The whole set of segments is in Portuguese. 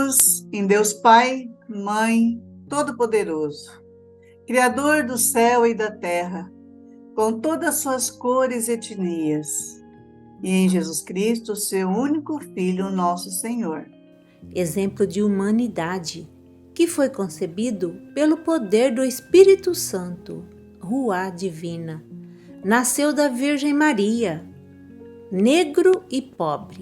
cremos em Deus Pai, Mãe, Todo-Poderoso, Criador do céu e da terra, com todas suas cores e etnias, e em Jesus Cristo, seu único Filho, nosso Senhor. Exemplo de humanidade, que foi concebido pelo poder do Espírito Santo, Ruá Divina. Nasceu da Virgem Maria, negro e pobre.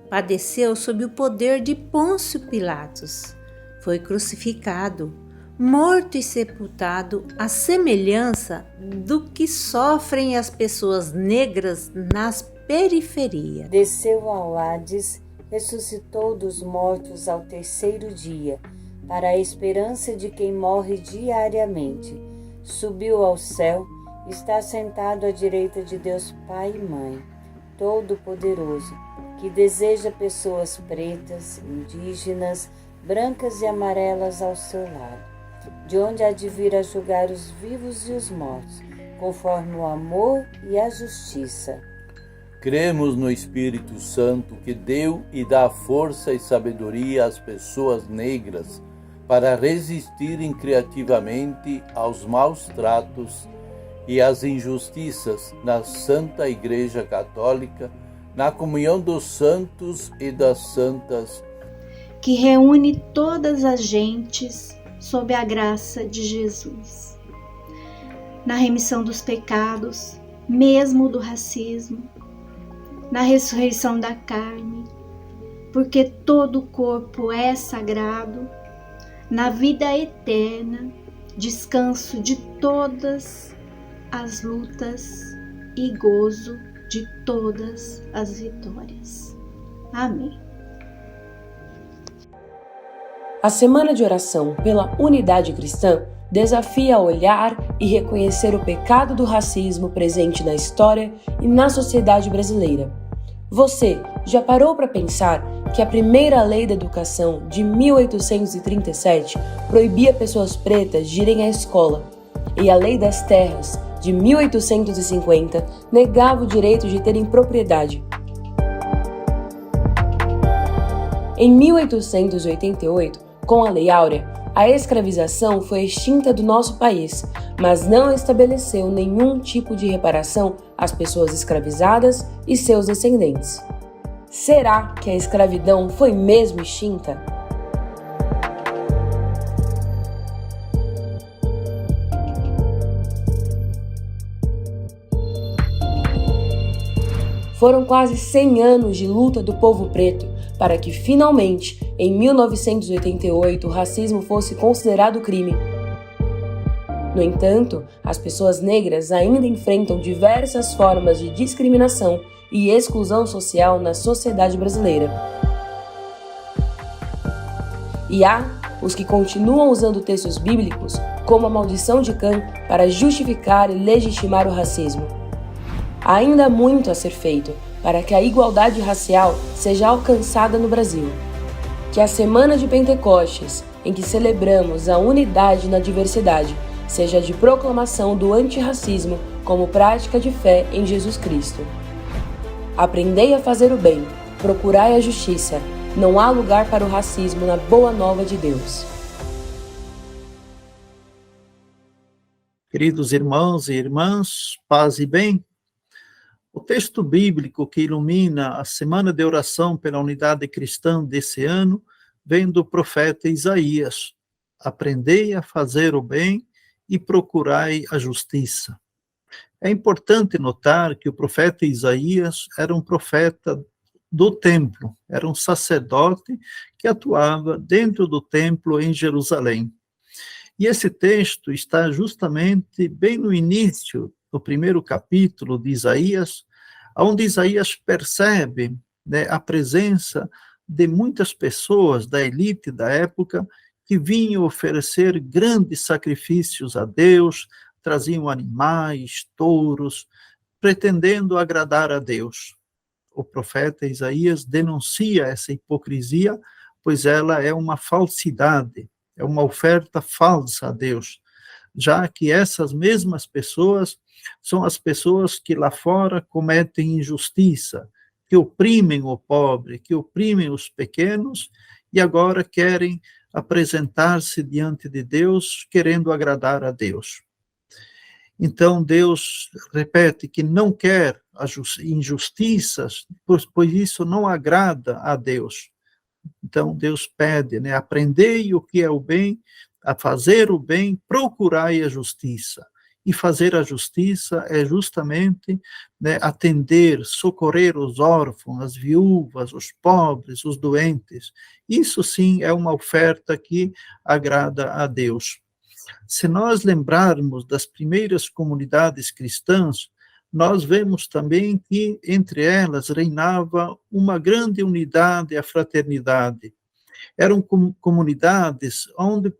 Padeceu sob o poder de Pôncio Pilatos. Foi crucificado, morto e sepultado à semelhança do que sofrem as pessoas negras nas periferias. Desceu ao Hades, ressuscitou dos mortos ao terceiro dia, para a esperança de quem morre diariamente. Subiu ao céu, está sentado à direita de Deus Pai e Mãe, Todo-Poderoso, que deseja pessoas pretas, indígenas, brancas e amarelas ao seu lado, de onde há de vir a julgar os vivos e os mortos, conforme o amor e a justiça. Cremos no Espírito Santo, que deu e dá força e sabedoria às pessoas negras para resistirem criativamente aos maus tratos e às injustiças na Santa Igreja Católica, na comunhão dos santos e das santas, que reúne todas as gentes sob a graça de Jesus, na remissão dos pecados, mesmo do racismo, na ressurreição da carne, porque todo o corpo é sagrado, na vida eterna, descanso de todas as lutas e gozo de todas as vitórias. Amém. A Semana de Oração pela Unidade Cristã desafia a olhar e reconhecer o pecado do racismo presente na história e na sociedade brasileira. Você já parou para pensar que a primeira lei da educação de 1837 proibia pessoas pretas de irem à escola e a lei das terras de 1850 negava o direito de terem propriedade? Em 1888, com a Lei Áurea, a escravização foi extinta do nosso país, mas não estabeleceu nenhum tipo de reparação às pessoas escravizadas e seus descendentes. Será que a escravidão foi mesmo extinta? Foram quase 100 anos de luta do povo preto para que, finalmente, em 1988, o racismo fosse considerado crime. No entanto, as pessoas negras ainda enfrentam diversas formas de discriminação e exclusão social na sociedade brasileira. E há os que continuam usando textos bíblicos, como a maldição de Cã, para justificar e legitimar o racismo. Ainda há muito a ser feito para que a igualdade racial seja alcançada no Brasil. Que a Semana de Pentecostes, em que celebramos a unidade na diversidade, seja de proclamação do antirracismo como prática de fé em Jesus Cristo. Aprendei a fazer o bem, procurai a justiça. Não há lugar para o racismo na boa nova de Deus. Queridos irmãos e irmãs, paz e bem. O texto bíblico que ilumina a Semana de Oração pela Unidade Cristã desse ano vem do profeta Isaías. Aprendei a fazer o bem e procurai a justiça. É importante notar que o profeta Isaías era um profeta do templo, era um sacerdote que atuava dentro do templo em Jerusalém. E esse texto está justamente bem no início do primeiro capítulo de Isaías, onde Isaías percebe, a presença de muitas pessoas da elite da época que vinham oferecer grandes sacrifícios a Deus, traziam animais, touros, pretendendo agradar a Deus. O profeta Isaías denuncia essa hipocrisia, pois ela é uma falsidade, é uma oferta falsa a Deus, já que essas mesmas pessoas são as pessoas que lá fora cometem injustiça, que oprimem o pobre, que oprimem os pequenos e agora querem apresentar-se diante de Deus, querendo agradar a Deus. Então, Deus repete que não quer injustiças, pois isso não agrada a Deus. Então, Deus pede, né? Aprendei o que é o bem, a fazer o bem, procurai a justiça. E fazer a justiça é justamente, né, atender, socorrer os órfãos, as viúvas, os pobres, os doentes. Isso sim é uma oferta que agrada a Deus. Se nós lembrarmos das primeiras comunidades cristãs, nós vemos também que entre elas reinava uma grande unidade, a fraternidade. Eram comunidades onde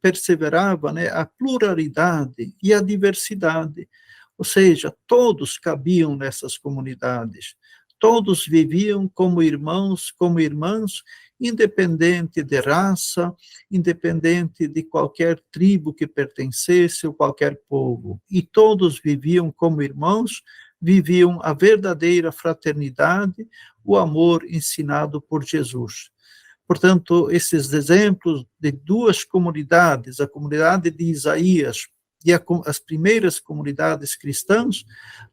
perseverava, né, a pluralidade e a diversidade, ou seja, todos cabiam nessas comunidades, todos viviam como irmãos, como irmãs, independente de raça, independente de qualquer tribo que pertencesse ou qualquer povo, e todos viviam como irmãos, viviam a verdadeira fraternidade, o amor ensinado por Jesus. Portanto, esses exemplos de duas comunidades, a comunidade de Isaías e as primeiras comunidades cristãs,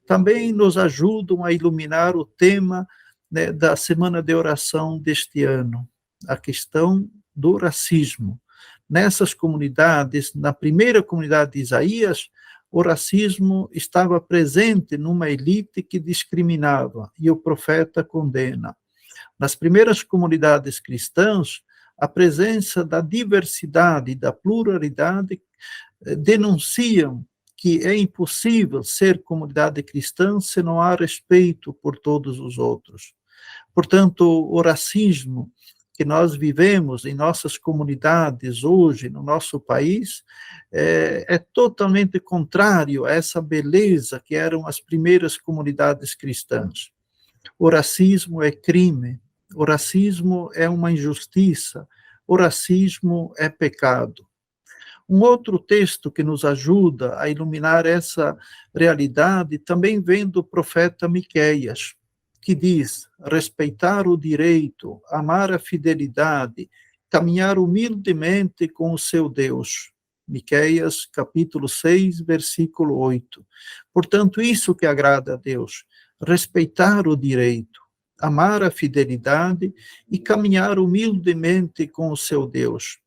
também nos ajudam a iluminar o tema, né, da semana de oração deste ano, a questão do racismo. Nessas comunidades, na primeira comunidade de Isaías, o racismo estava presente numa elite que discriminava, e o profeta condena. Nas primeiras comunidades cristãs, a presença da diversidade, da pluralidade, denunciam que é impossível ser comunidade cristã se não há respeito por todos os outros. Portanto, o racismo que nós vivemos em nossas comunidades hoje, no nosso país, é totalmente contrário a essa beleza que eram as primeiras comunidades cristãs. O racismo é crime, o racismo é uma injustiça, o racismo é pecado. Um outro texto que nos ajuda a iluminar essa realidade também vem do profeta Miqueias, que diz: respeitar o direito, amar a fidelidade, caminhar humildemente com o seu Deus. Miqueias, capítulo 6, versículo 8. Portanto, isso que agrada a Deus, respeitar o direito, amar a fidelidade e caminhar humildemente com o seu Deus.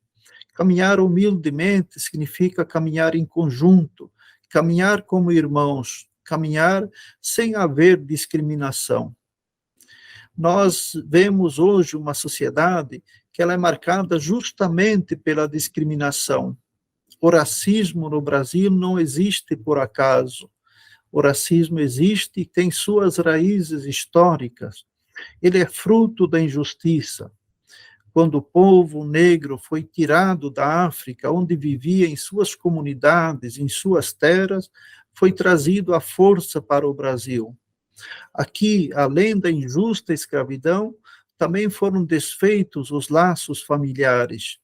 Caminhar humildemente significa caminhar em conjunto, caminhar como irmãos, caminhar sem haver discriminação. Nós vemos hoje uma sociedade que ela é marcada justamente pela discriminação. O racismo no Brasil não existe por acaso. O racismo existe e tem suas raízes históricas. Ele é fruto da injustiça. Quando o povo negro foi tirado da África, onde vivia em suas comunidades, em suas terras, foi trazido à força para o Brasil. Aqui, além da injusta escravidão, também foram desfeitos os laços familiares.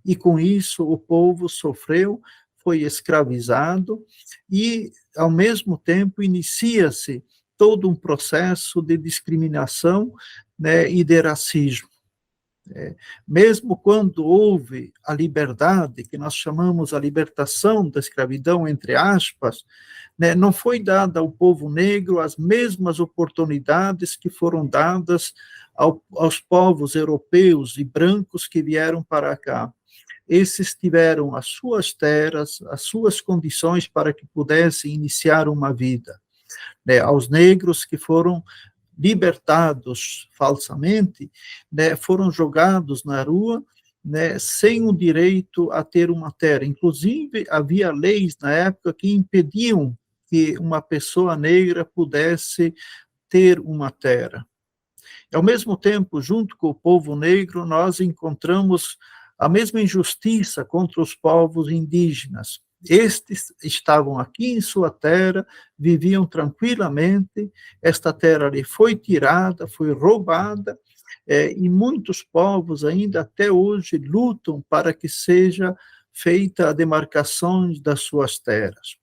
E com isso o povo sofreu, foi escravizado e, ao mesmo tempo, inicia-se todo um processo de discriminação, né, e de racismo. Mesmo quando houve a liberdade, que nós chamamos a libertação da escravidão, entre aspas, né, não foi dada ao povo negro as mesmas oportunidades que foram dadas aos povos europeus e brancos que vieram para cá. Esses tiveram as suas terras, as suas condições para que pudessem iniciar uma vida. Né, aos negros que foram libertados falsamente, né, foram jogados na rua, né, sem o direito a ter uma terra. Inclusive, havia leis na época que impediam que uma pessoa negra pudesse ter uma terra. Ao mesmo tempo, junto com o povo negro, nós encontramos a mesma injustiça contra os povos indígenas. Estes estavam aqui em sua terra, viviam tranquilamente, esta terra lhe foi tirada, foi roubada, e muitos povos ainda até hoje lutam para que seja feita a demarcação das suas terras.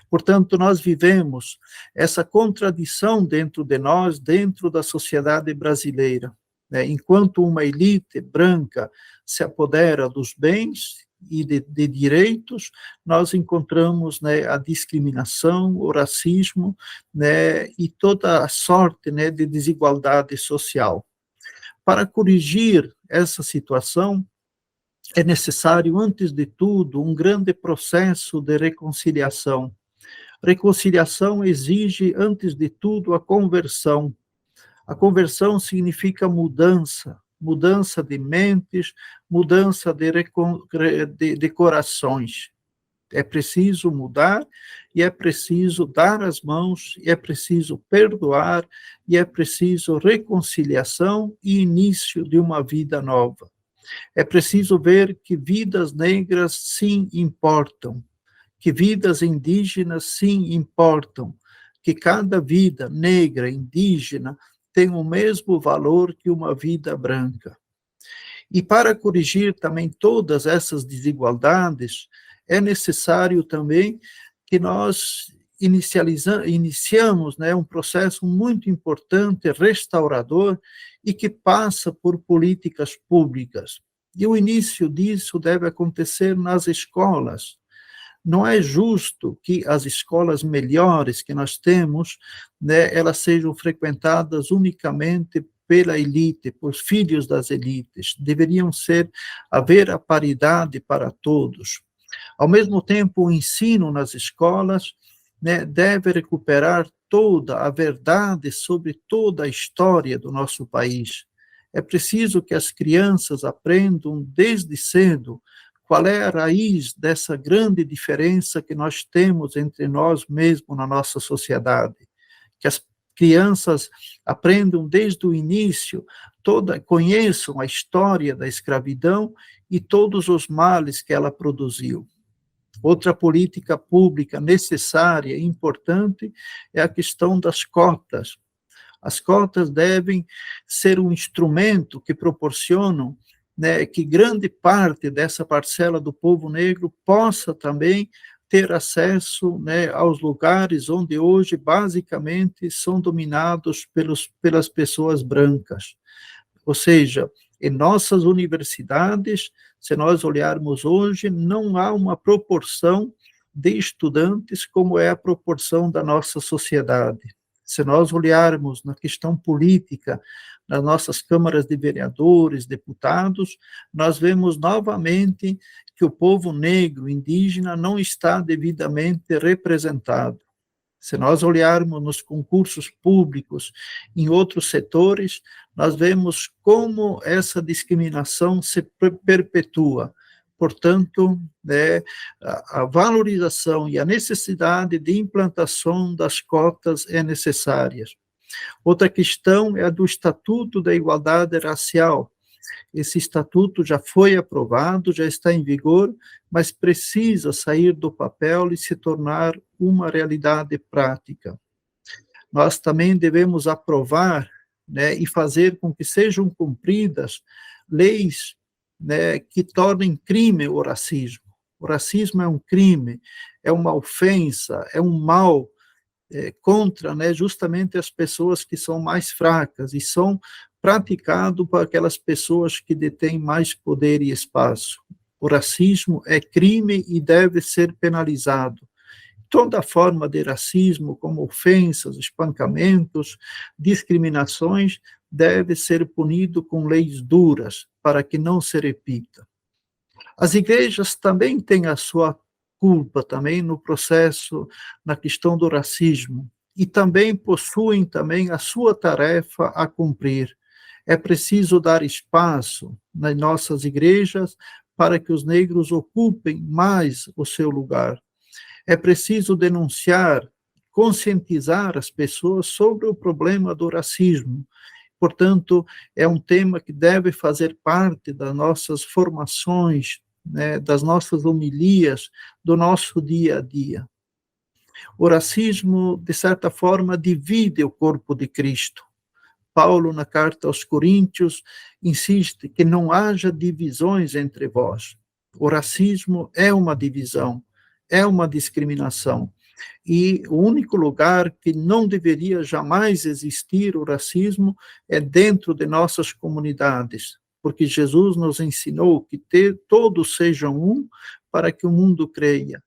Portanto, nós vivemos essa contradição dentro de nós, dentro da sociedade brasileira. né? Enquanto uma elite branca se apodera dos bens e de direitos, nós encontramos, né, a discriminação, o racismo, né, e toda a sorte, né, de desigualdade social. Para corrigir essa situação, é necessário, antes de tudo, um grande processo de reconciliação. Reconciliação exige, antes de tudo, a conversão. A conversão significa mudança, mudança de mentes, mudança de corações. É preciso mudar, e é preciso dar as mãos, e é preciso perdoar, e é preciso reconciliação e início de uma vida nova. É preciso ver que vidas negras sim importam, que vidas indígenas sim importam, que cada vida negra, indígena, tem o mesmo valor que uma vida branca. E para corrigir também todas essas desigualdades, é necessário também que nós iniciamos, né, um processo muito importante, restaurador, e que passa por políticas públicas. E o início disso deve acontecer nas escolas. Não é justo que as escolas melhores que nós temos, né, elas sejam frequentadas unicamente pela elite, por filhos das elites. Deveriam haver a paridade para todos. Ao mesmo tempo, o ensino nas escolas, né, deve recuperar toda a verdade sobre toda a história do nosso país. É preciso que as crianças aprendam desde cedo qual é a raiz dessa grande diferença que nós temos entre nós mesmos na nossa sociedade. Que as crianças aprendam desde o início, conheçam a história da escravidão e todos os males que ela produziu. Outra política pública necessária e importante é a questão das cotas. As cotas devem ser um instrumento que proporcionam, né, que grande parte dessa parcela do povo negro possa também ter acesso, né, aos lugares onde hoje, basicamente, são dominados pelas pessoas brancas. Ou seja, em nossas universidades, se nós olharmos hoje, não há uma proporção de estudantes como é a proporção da nossa sociedade. Se nós olharmos na questão política, nas nossas câmaras de vereadores, deputados, nós vemos novamente que o povo negro, indígena, não está devidamente representado. Se nós olharmos nos concursos públicos, em outros setores, nós vemos como essa discriminação se perpetua. Portanto, né, a valorização e a necessidade de implantação das cotas é necessária. Outra questão é a do Estatuto da Igualdade Racial. Esse estatuto já foi aprovado, já está em vigor, mas precisa sair do papel e se tornar uma realidade prática. Nós também devemos aprovar, né, e fazer com que sejam cumpridas leis, né, que tornem crime o racismo. O racismo é um crime, é uma ofensa, é um mal contra, né, justamente as pessoas que são mais fracas e são praticado por aquelas pessoas que detêm mais poder e espaço. O racismo é crime e deve ser penalizado. Toda forma de racismo, como ofensas, espancamentos, discriminações, deve ser punido com leis duras, para que não se repita. As igrejas também têm a sua culpa também no processo, na questão do racismo, e também possuem também a sua tarefa a cumprir. É preciso dar espaço nas nossas igrejas para que os negros ocupem mais o seu lugar. É preciso denunciar, conscientizar as pessoas sobre o problema do racismo. Portanto, é um tema que deve fazer parte das nossas formações, né, das nossas homilias, do nosso dia a dia. O racismo, de certa forma, divide o corpo de Cristo. Paulo, na carta aos Coríntios, insiste que não haja divisões entre vós. O racismo é uma divisão, é uma discriminação. E o único lugar que não deveria jamais existir o racismo é dentro de nossas comunidades, porque Jesus nos ensinou que todos sejam um para que o mundo creia.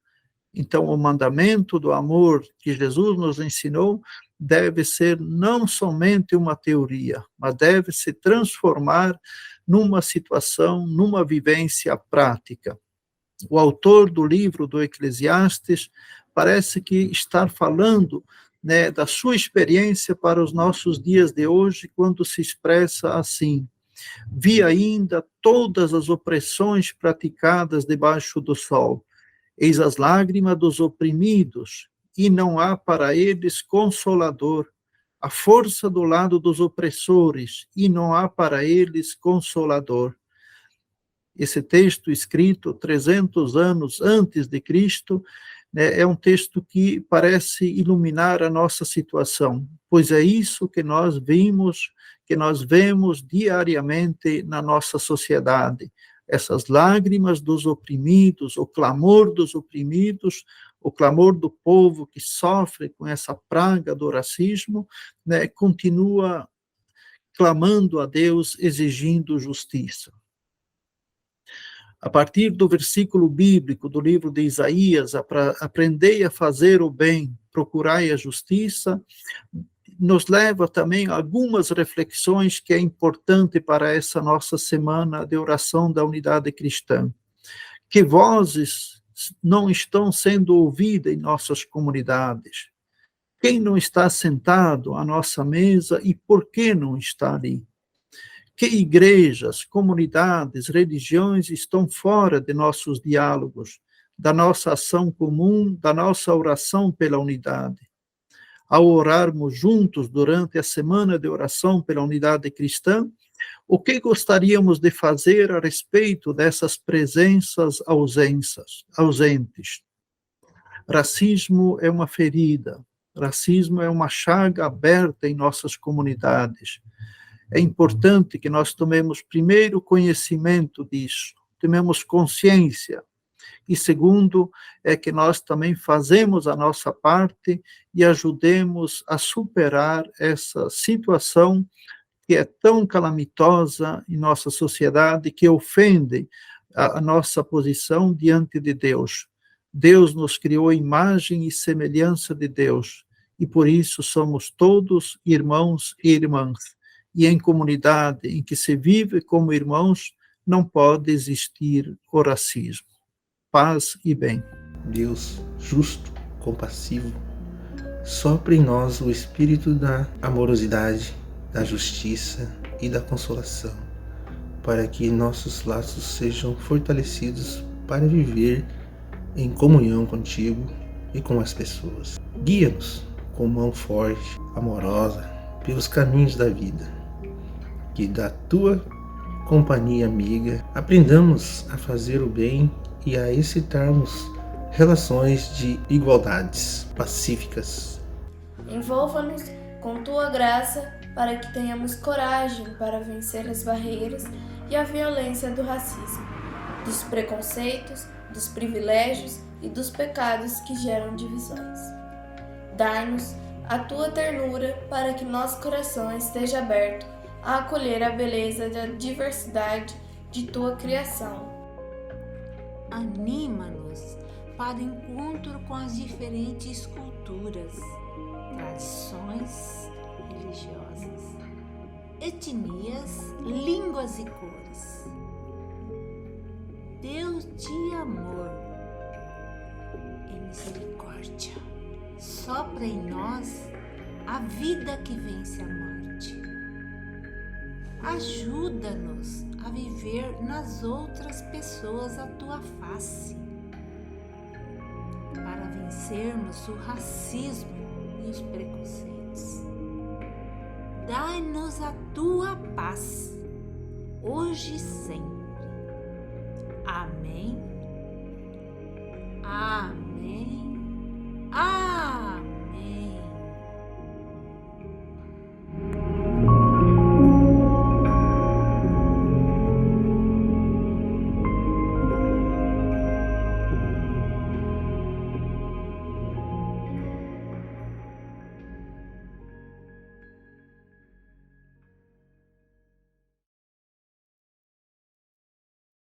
Então, o mandamento do amor que Jesus nos ensinou deve ser não somente uma teoria, mas deve se transformar numa situação, numa vivência prática. O autor do livro do Eclesiastes parece que está falando, né, da sua experiência para os nossos dias de hoje, quando se expressa assim: vi ainda todas as opressões praticadas debaixo do sol. Eis as lágrimas dos oprimidos, e não há para eles consolador. A força do lado dos opressores, e não há para eles consolador. Esse texto, escrito 300 anos antes de Cristo, né, é um texto que parece iluminar a nossa situação, pois é isso que nós vemos diariamente na nossa sociedade. Essas lágrimas dos oprimidos, o clamor dos oprimidos, o clamor do povo que sofre com essa praga do racismo, né, continua clamando a Deus, exigindo justiça. A partir do versículo bíblico do livro de Isaías, aprendei a fazer o bem, procurai a justiça, nos leva também a algumas reflexões que é importante para essa nossa semana de oração da unidade cristã. Que vozes não estão sendo ouvidas em nossas comunidades? Quem não está sentado à nossa mesa e por que não está ali? Que igrejas, comunidades, religiões estão fora de nossos diálogos, da nossa ação comum, da nossa oração pela unidade? Ao orarmos juntos durante a semana de oração pela unidade cristã, o que gostaríamos de fazer a respeito dessas presenças ausentes? Racismo é uma ferida, racismo é uma chaga aberta em nossas comunidades. É importante que nós tomemos primeiro conhecimento disso, tomemos consciência, e segundo, é que nós também fazemos a nossa parte e ajudemos a superar essa situação que é tão calamitosa em nossa sociedade, que ofende a nossa posição diante de Deus. Deus nos criou a imagem e semelhança de Deus, e por isso somos todos irmãos e irmãs. E em comunidade em que se vive como irmãos, não pode existir o racismo. Paz e bem. Deus justo, compassivo, sopra em nós o espírito da amorosidade, da justiça e da consolação, para que nossos laços sejam fortalecidos para viver em comunhão contigo e com as pessoas. Guia-nos com mão forte, amorosa, pelos caminhos da vida, que da tua companhia amiga aprendamos a fazer o bem e a excitarmos relações de igualdades pacíficas. Envolva-nos com tua graça para que tenhamos coragem para vencer as barreiras e a violência do racismo, dos preconceitos, dos privilégios e dos pecados que geram divisões. Dai-nos a tua ternura para que nosso coração esteja aberto a acolher a beleza da diversidade de tua criação. Anima-nos para o encontro com as diferentes culturas, tradições religiosas, etnias, línguas e cores. Deus de amor e misericórdia, sopra em nós a vida que vence a morte. Ajuda-nos a viver nas outras pessoas a tua face, para vencermos o racismo e os preconceitos. Dai-nos a tua paz, hoje e sempre. Amém.